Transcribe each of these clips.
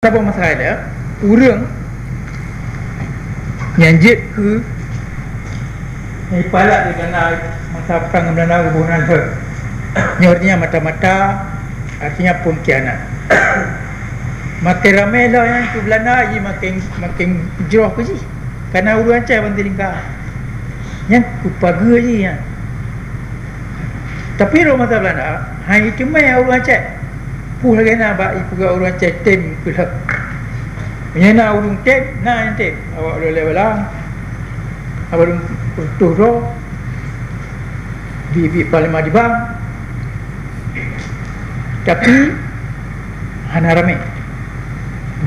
Apa masalah dia? Urang nyanjit ke ni palak dia kena masa perang Belanda ke Bunan ke. Ni artinya mata-mata, artinya pengkhianat. Makin ramai lah yang ke Belanda je makin jeroh ke je. Kerana urang Aceh bantu lingkar. Yang kupaga je yang. Tapi orang masa Belanda, hang itu mai urang Aceh. Puh lagi nak baik juga urang Aceh tem pula. Menyana urung tem, nah yang tem. Awak boleh belang. Awak boleh putus roh. Di Parlimen di bang. Tapi hana ramai.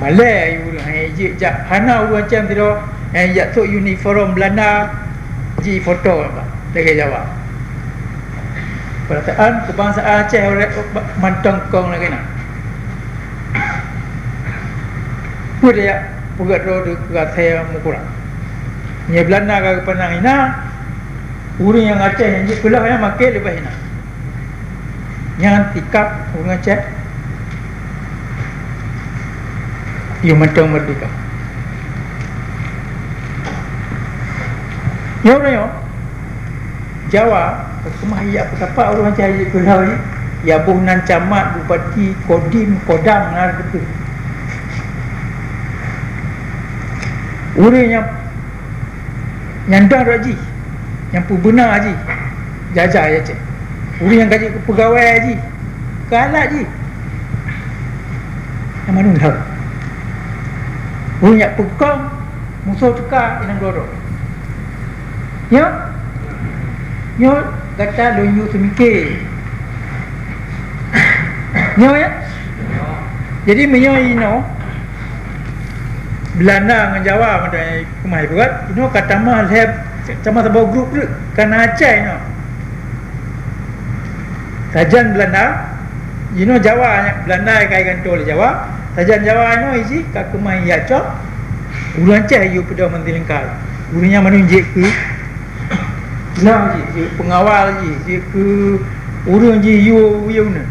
Malay urang hang ejek jak hana urang Aceh tidak hang jak tok uniform Belanda ji foto apa. Dekat Jawa. Perasaan kebangsaan Aceh oleh mantong kong lagi nak. Pun dia pugat roh dekat saya mukurang. Ni Belanda ke Penang ina, urang yang Aceh yang je kelah yang makin lebih ina. Yang tikap urang Aceh, ia mantong merdeka. Ya orang yo, Jawa. Kemah ia apa orang cari kelau ni ya buhnan camat bupati kodim kodam ngar betul urang yang nyandang haji yang pubena haji jajah ya cik urang yang gaji pegawai haji kalat ji yang mana tahu urang yang pekang musuh teka inang dorok ya kata lunyu semikir nyo ya jadi menyo ino Belanda dengan Jawa macam kemai buat ino kata mah saya sama sebuah grup tu kan Aceh ino sajan Belanda ino Jawa Belanda kai kantor Jawa sajan Jawa ino isi ka kemai ya cok urang Aceh yu pada menteri lengkap urangnya menunjuk ke nah je pengawal je ke urang je you na